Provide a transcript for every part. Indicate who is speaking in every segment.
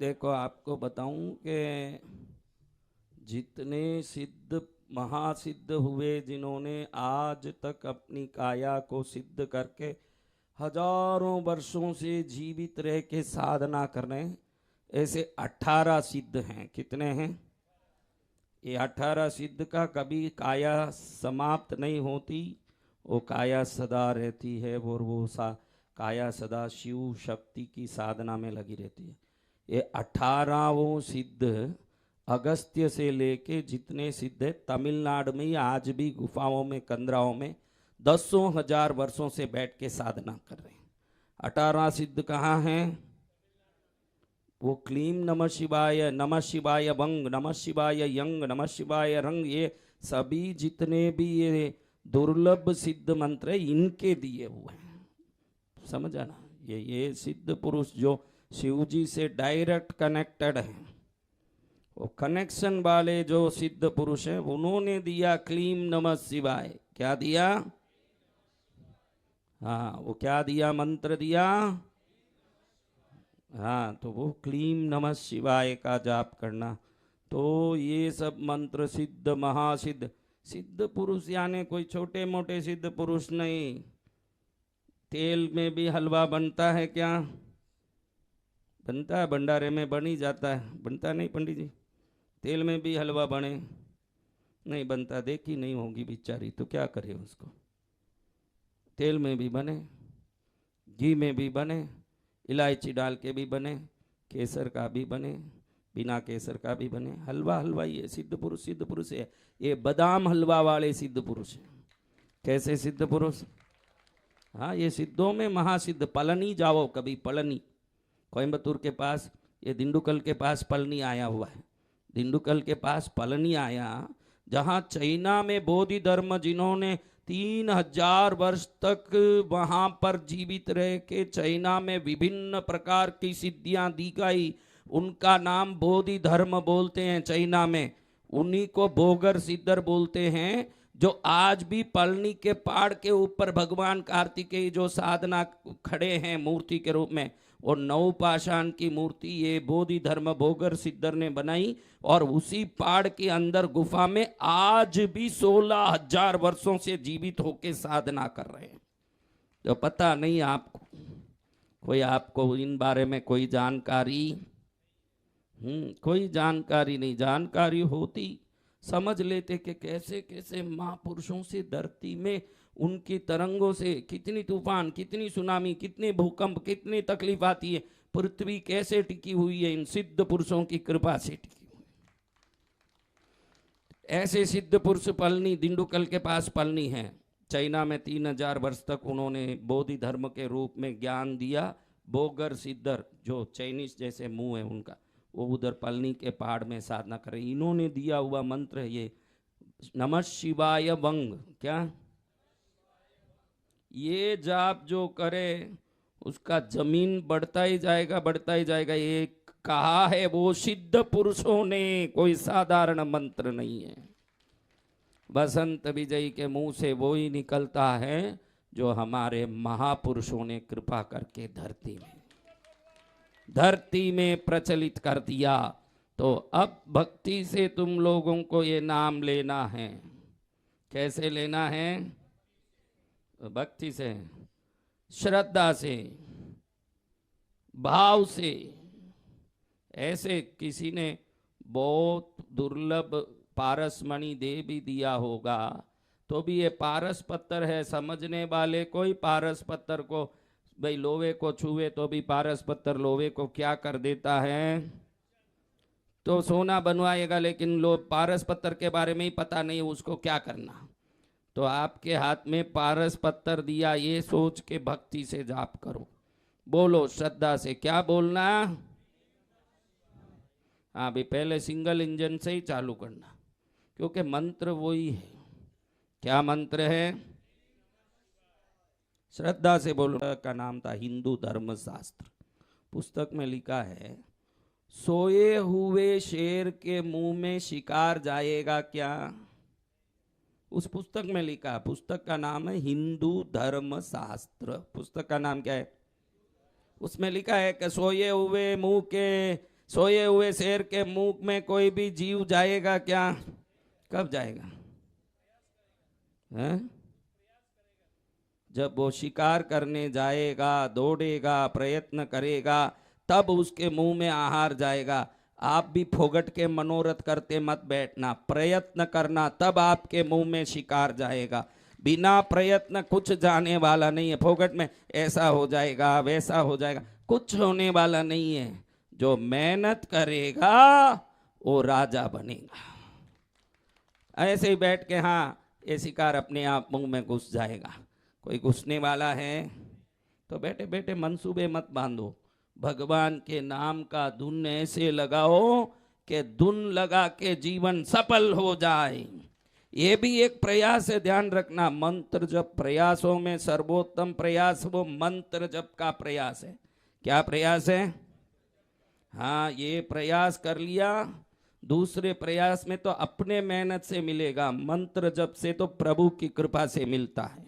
Speaker 1: देखो आपको बताऊं कि जितने सिद्ध महासिद्ध हुए, जिन्होंने आज तक अपनी काया को सिद्ध करके हजारों वर्षों से जीवित रह के साधना कर रहे हैं, ऐसे 18 सिद्ध हैं। कितने हैं? ये 18 सिद्ध का कभी काया समाप्त नहीं होती, वो काया सदा रहती है और वो काया सदा शिव शक्ति की साधना में लगी रहती है। ये 18 सिद्ध अगस्त्य से लेके जितने सिद्ध है तमिलनाडु में ही आज भी गुफाओं में कंदराओं में दसों हजार वर्षों से बैठ के साधना कर रहे हैं। 18 सिद्ध कहाँ हैं? वो क्लीम नमः शिवाय वंग, नमः शिवाय यंग, नमः शिवाय रंग, ये सभी जितने भी ये दुर्लभ सिद्ध मंत्र है इनके दिए हुए हैं। समझा ना? ये सिद्ध पुरुष जो शिव जी से डायरेक्ट कनेक्टेड हैं, वो कनेक्शन वाले जो सिद्ध पुरुष हैं उन्होंने दिया क्लीम नमः शिवाय। क्या दिया? हाँ, वो क्या दिया? मंत्र दिया। हाँ, तो वो क्लीम नमः शिवाय का जाप करना। तो ये सब मंत्र सिद्ध महासिद्ध सिद्ध पुरुष यानी कोई छोटे मोटे सिद्ध पुरुष नहीं। तेल में भी हलवा बनता है क्या? बनता है, भंडारे में बन ही जाता है। बनता नहीं पंडित जी? तेल में भी हलवा बने? नहीं बनता, देखी नहीं होगी बेचारी, तो क्या करे उसको। तेल में भी बने, घी में भी बने, इलायची डाल के भी बने, केसर का भी बने, बिना केसर का भी बने। हलवा हलवा ही है। सिद्ध पुरुष है। ये बादाम हलवा वाले सिद्ध पुरुष है। कैसे सिद्ध पुरुष? हाँ, ये सिद्धों में महासिद्ध। पलनी जाओ कभी, पलनी कोयम्बतूर के पास, ये दिंडुकल के पास पलनी आया हुआ है। दिंडुकल के पास पलनी आया, जहाँ चाइना में बोधि धर्म जिन्होंने 3000 वर्ष तक वहाँ पर जीवित रह के चाइना में विभिन्न प्रकार की सिद्धियाँ दी गई, उनका नाम बोधि धर्म बोलते हैं चाइना में। उन्हीं को बोगर सिद्धर बोलते हैं, जो आज भी पलनी के पहाड़ के ऊपर भगवान कार्तिकेय जो साधना खड़े हैं मूर्ति के रूप में, और नवपाषाण की मूर्ति ये बोधि धर्म बोगर सिद्धर ने बनाई, और उसी पहाड़ के अंदर गुफा में आज भी 16,000 वर्षों से जीवित होके साधना कर रहे हैं। तो पता नहीं आपको, कोई आपको इन बारे में कोई जानकारी? कोई जानकारी नहीं। जानकारी होती समझ लेते कि कैसे कैसे महापुरुषों से धरती में उनकी तरंगों से कितनी तूफान, कितनी सुनामी, कितने भूकंप, कितनी तकलीफ आती है। पृथ्वी कैसे टिकी हुई है? इन सिद्ध पुरुषों की कृपा से टिकी हुई। ऐसे सिद्ध पुरुष पलनी, दिंडुकल के पास पलनी है। चाइना में 3000 वर्ष तक उन्होंने बोधि धर्म के रूप में ज्ञान दिया। बोगर सिद्धर जो चाइनीज जैसे मुंह है उनका, वो उधर पलनी के पहाड़ में साधना कर रहे। इन्होंने दिया हुआ मंत्र है ये नमः शिवाय वंग। क्या? ये जाप जो करे उसका जमीन बढ़ता ही जाएगा, बढ़ता ही जाएगा। ये कहा है वो सिद्ध पुरुषों ने, कोई साधारण मंत्र नहीं है। बसंत विजय के मुंह से वो ही निकलता है जो हमारे महापुरुषों ने कृपा करके धरती में प्रचलित कर दिया। तो अब भक्ति से तुम लोगों को ये नाम लेना है। कैसे लेना है? भक्ति से, श्रद्धा से, भाव से। ऐसे किसी ने बहुत दुर्लभ पारसमणि दे भी दिया होगा, तो भी ये पारस पत्थर है। समझने वाले कोई पारस पत्थर को, भाई लोहे को छुए तो भी पारस पत्थर लोहे को क्या कर देता है? तो सोना बनवाएगा, लेकिन पारस पत्थर के बारे में ही पता नहीं उसको क्या करना। तो आपके हाथ में पारस पत्थर दिया, ये सोच के भक्ति से जाप करो। बोलो श्रद्धा से। क्या बोलना? हाँ भी, पहले सिंगल इंजन से ही चालू करना, क्योंकि मंत्र वही है। क्या मंत्र है? श्रद्धा से बोलो। का नाम था हिंदू धर्म शास्त्र। पुस्तक में लिखा है, सोए हुए शेर के मुंह में शिकार जाएगा क्या? उस पुस्तक में लिखा। पुस्तक का नाम है हिंदू धर्म शास्त्र। पुस्तक का नाम क्या है? उसमें लिखा है कि सोए हुए मुंह के सोए हुए शेर के मुंह में कोई भी जीव जाएगा क्या? कब जाएगा? हैं? जब वो शिकार करने जाएगा, दौड़ेगा, प्रयत्न करेगा, तब उसके मुंह में आहार जाएगा। आप भी फोगट के मनोरथ करते मत बैठना, प्रयत्न करना, तब आपके मुंह में शिकार जाएगा। बिना प्रयत्न कुछ जाने वाला नहीं है। फोगट में ऐसा हो जाएगा, वैसा हो जाएगा, कुछ होने वाला नहीं है। जो मेहनत करेगा वो राजा बनेगा। ऐसे ही बैठ के हाँ ये शिकार अपने आप मुंह में घुस जाएगा। कोई घुसने वाला है तो बैठे बैठे मंसूबे मत बांधो। भगवान के नाम का धुन ऐसे लगाओ कि धुन लगा के जीवन सफल हो जाए। ये भी एक प्रयास है, ध्यान रखना। मंत्र जप प्रयासों में सर्वोत्तम प्रयास वो मंत्र जप का प्रयास है। क्या प्रयास है? हाँ, ये प्रयास कर लिया। दूसरे प्रयास में तो अपने मेहनत से मिलेगा, मंत्र जप से तो प्रभु की कृपा से मिलता है।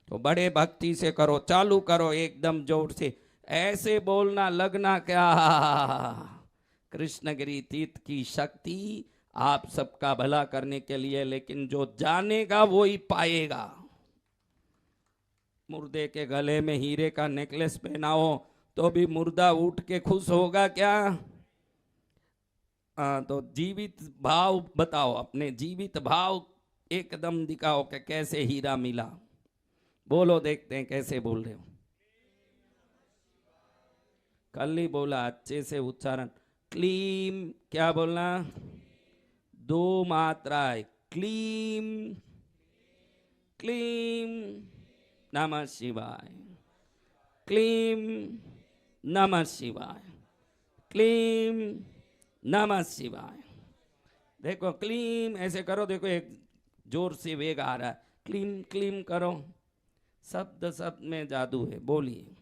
Speaker 1: तो बड़े भक्ति से करो, चालू करो एकदम जोर से, ऐसे बोलना लगना क्या कृष्णगिरी तीर्थ की शक्ति आप सबका भला करने के लिए। लेकिन जो जानेगा वो ही पाएगा। मुर्दे के गले में हीरे का नेकलेस पहनाओ तो भी मुर्दा उठ के खुश होगा क्या? तो जीवित भाव बताओ, अपने जीवित भाव एकदम दिखाओ कि कैसे हीरा मिला। बोलो, देखते हैं कैसे बोल रहे हो। कल ही बोला, अच्छे से उच्चारण। क्लीम, क्या बोलना? 2 मात्राएं। क्लीम, क्लीम नमः शिवाय, क्लीम नमः शिवाय, क्लीम नमः शिवाय। देखो क्लीम ऐसे करो, देखो एक जोर से वेग आ रहा है। क्लीम क्लीम करो, शब्द शब्द में जादू है। बोलिए।